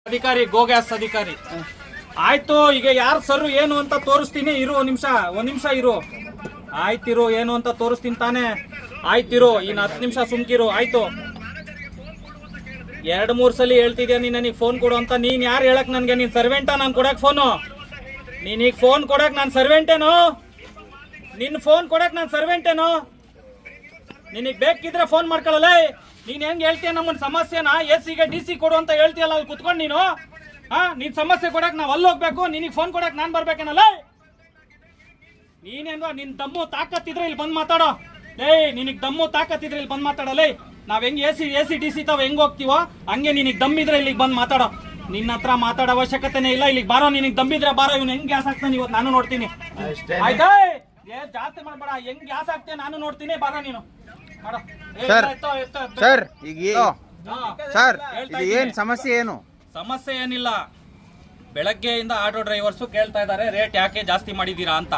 ಅಧಿಕಾರಿ ಗೋ ಗ್ಯಾಸ್ ಅಧಿಕಾರಿ ಆಯ್ತು. ಈಗ ಯಾರು ಸರ್ ಏನು ಅಂತ ತೋರಿಸ್ತೀನಿ, ಇರು ಒಂದ್ ನಿಮಿಷ ಇರು. ಆಯ್ತಿರು, ಏನು ಅಂತ ತೋರಿಸ್ತೀನಿ ತಾನೆ. ಆಯ್ತಿರು, ಇನ್ನು 10 ನಿಮಿಷ ಸುಮ್ಕಿರು. ಆಯ್ತು, 2-3 ಸಲ ಹೇಳ್ತಿದ್ಯಾ ನೀನ್ ನನಗೆ ಫೋನ್ ಕೊಡು ಅಂತ. ನೀನ್ ಯಾರು ಹೇಳಕ್ ನನ್ಗೆ? ನೀನ್ ಸರ್ವೆಂಟಾ ನಾನು ಕೊಡಕ್ ಫೋನು? ನೀನೀಗ ಫೋನ್ ಕೊಡಕ್ ನಾನು ಸರ್ವೆಂಟೇನೋ? ನಿನ್ ಫೋನ್ ಕೊಡಕ್ ನಾನು ಸರ್ವೆಂಟೇನೋ? ನಿನಗೆ ಬೇಕಿದ್ರೆ ಫೋನ್ ಮಾಡ್ಕೊಳ್ಳಲ್ಲ. ನೀನ್ ಹೆಂಗ್ ಹೇಳ್ತೀಯ ನಮ್ಮನ್ ಸಮಸ್ಯೆನ AC ಗೆ DC ಕೊಡು ಅಂತ ಹೇಳ್ತೀಯಲ್ಲ, ಅಲ್ಲಿ ಕುತ್ಕೊಂಡು ನೀನು ನಿನ್ ಸಮಸ್ಯೆ ಕೊಡಕ್ ನಾವ್ ಅಲ್ಲಿ ಹೋಗ್ಬೇಕು, ನಿನಗೆ ಫೋನ್ ಕೊಡಕ್ ನಾನ್ ಬರ್ಬೇಕೇನಲ್ಲ? ನೀನೇನು ನಿನ್ ದಮ್ಮು ತಾಕತ್ತಿದ್ರೆ ಇಲ್ಲಿ ಬಂದ್ ಮಾತಾಡೋ. ನಿನಗ್ ದಮ್ಮು ತಾಕತ್ತಿದ್ರೆ ಇಲ್ಲಿ ಬಂದ್ ಮಾತಾಡಲ್ಲ. ನಾವ್ ಹೆಂಗ್ AC DC ತಾವ್ ಹೆಂಗ್ ಹೋಗ್ತೀವೋ ಹಂಗೆ ನಿನಗ್ ದಮ್ಮಿದ್ರೆ ಇಲ್ಲಿಗೆ ಬಂದ್ ಮಾತಾಡೋ. ನಿನ್ನ ಹತ್ರ ಮಾತಾಡೋ ಅವಶ್ಯಕತೆನೇ ಇಲ್ಲ. ಇಲ್ಲಿಗೆ ಬಾರೋ, ನಿನಗ್ ದಮ್ಮಿದ್ರೆ ಬಾರೋ. ಇವ್ನು ಹೆಂಗ್ ಗ್ಯಾಸ್ ಹಾಕ್ತಾನೆ ಇವತ್ತು ನಾನು ನೋಡ್ತೀನಿ. ಆಯ್ತಾ? ಜಾಸ್ತಿ ಮಾಡ್ಬೇಡ. ಹೆಂಗ್ ಗ್ಯಾಸ್ ಹಾಕ್ತೇನೆ ನಾನು ನೋಡ್ತೀನಿ. ಬಾರೋ ನೀನು. ಸರ್ ಈಗ ಸರ್ ಇದು ಏನ್ ಸಮಸ್ಯೆ? ಏನು ಸಮಸ್ಯೆ ಏನಿಲ್ಲ. ಬೆಳಗ್ಗೆಯಿಂದ ಆಟೋ ಡ್ರೈವರ್ಸ್ ಕೇಳ್ತಾ ಇದಾರೆ ರೇಟ್ ಯಾಕೆ ಜಾಸ್ತಿ ಮಾಡಿದೀರಾ ಅಂತ.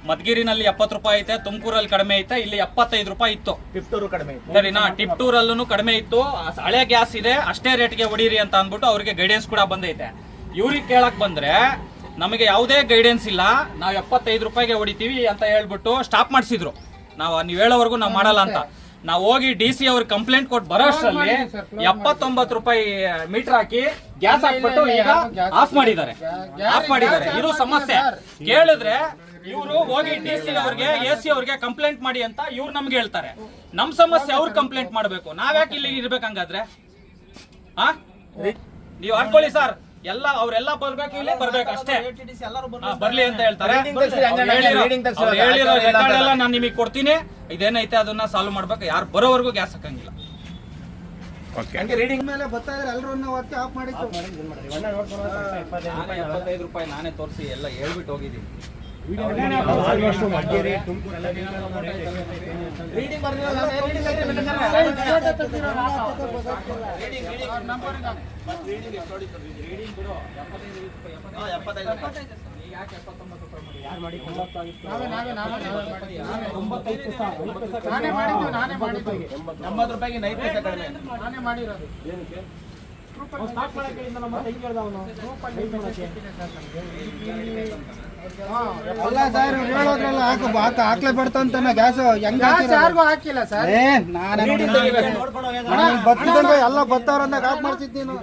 ಮಧುಗಿರಿನಲ್ಲಿ 70 ರೂಪಾಯಿ ಐತೆ, ತುಮಕೂರಲ್ಲಿ ಕಡಿಮೆ ಐತೆ, ಇಲ್ಲಿ 75 ರೂಪಾಯಿ ಇತ್ತು. ಟಿಪ್ಟೂರು ಕಡಿಮೆ ಇತ್ತು. ಸರಿನಾ? ಟಿಪ್ಟೂರಲ್ಲೂ ಕಡಿಮೆ ಇತ್ತು. ಹಳೆ ಗ್ಯಾಸ್ ಇದೆ, ಅಷ್ಟೇ ರೇಟ್ಗೆ ಹೊಡೀರಿ ಅಂತ ಅಂದ್ಬಿಟ್ಟು ಅವ್ರಿಗೆ ಗೈಡೆನ್ಸ್ ಕೂಡ ಬಂದೈತೆ. ಇವ್ರಿಗೆ ಕೇಳಕ್ ಬಂದ್ರೆ ನಮಗೆ ಯಾವುದೇ ಗೈಡೆನ್ಸ್ ಇಲ್ಲ, ನಾವು 75 ರೂಪಾಯಿಗೆ ಹೊಡಿತೀವಿ ಅಂತ ಹೇಳ್ಬಿಟ್ಟು ಸ್ಟಾಪ್ ಮಾಡಿಸಿದ್ರು. ನೀವು ಹೇಳೋವರೆಗೂ ನಾವು ಮಾಡಲ್ಲ ಅಂತ. ನಾವು ಹೋಗಿ DC ಅವ್ರಿಗೆ ಕಂಪ್ಲೇಂಟ್ ಕೊಟ್ಟು ಬರೋ ಅಷ್ಟರಲ್ಲಿ 79 ರೂಪಾಯಿ ಮೀಟರ್ ಹಾಕಿ ಗ್ಯಾಸ್ ಹಾಕ್ಬಿಟ್ಟು ಈಗ ಆಫ್ ಮಾಡಿದ್ದಾರೆ. ಇದು ಸಮಸ್ಯೆ. ಕೇಳಿದ್ರೆ ಇವರು ಹೋಗಿ DC ಅವ್ರಿಗೆ AC ಅವ್ರಿಗೆ ಕಂಪ್ಲೇಂಟ್ ಮಾಡಿ ಅಂತ ಇವ್ರು ನಮ್ಗೆ ಹೇಳ್ತಾರೆ. ನಮ್ ಸಮಸ್ಯೆ ಅವ್ರು ಕಂಪ್ಲೇಂಟ್ ಮಾಡ್ಬೇಕು. ನಾವ್ಯಾಕೆ ಇಲ್ಲಿ ಇರ್ಬೇಕಂಗಾದ್ರೆ? ನೀವು ಹಾಕೊಳ್ಳಿ ಸರ್, ಅವರೆಲ್ಲ ಬರ್ಬೇಕು, ಇಲ್ಲೇ ಬರ್ಬೇಕು ಅಷ್ಟೇ. ಬರ್ಲಿ ಅಂತ ಹೇಳ್ತಾರೆ. ಹೇಳಿರೋ ರೆಕಾರ್ಡ್ ಎಲ್ಲ ನಾನು ನಿಮಗೆ ಕೊಡ್ತೀನಿ. ಇದೇನೈತೆ ಅದನ್ನ ಸಾಲ್ವ್ ಮಾಡ್ಬೇಕು. ಯಾರು ಬರೋವರೆಗೂ ಗ್ಯಾಸ್ ಹಾಕಂಗಿಲ್ಲ. ರೀಡಿಂಗ್ ಮೇಲೆ ಬರ್ತಾ ಇದ್ರೆ ಎಲ್ಲರೂ ಆಫ್ ಮಾಡಿ 75 ರೂಪಾಯಿ ನಾನೇ ತೋರಿಸಿ ಎಲ್ಲ ಹೇಳ್ಬಿಟ್ಟು ಹೋಗಿದ್ದೀನಿ. ಅಲ್ಲ ಸರ್, ಹೇಳೋದ್ರಲ್ಲ ಹಾಕ್ಲೇ ಬಿಡ್ತಂತ ಗ್ಯಾಸ್. ಹೆಂಗ್ ಯಾರಿಗೂ ಹಾಕಿಲ್ಲ ಸರ್. ಬರ್ತಿದ್ದಂಗೆ ಎಲ್ಲ ಬರ್ತಾವ್ರ ಅಂದಾಗ ಆಫ್ ಮಾಡ್ತಿದ್ದೀನಿ.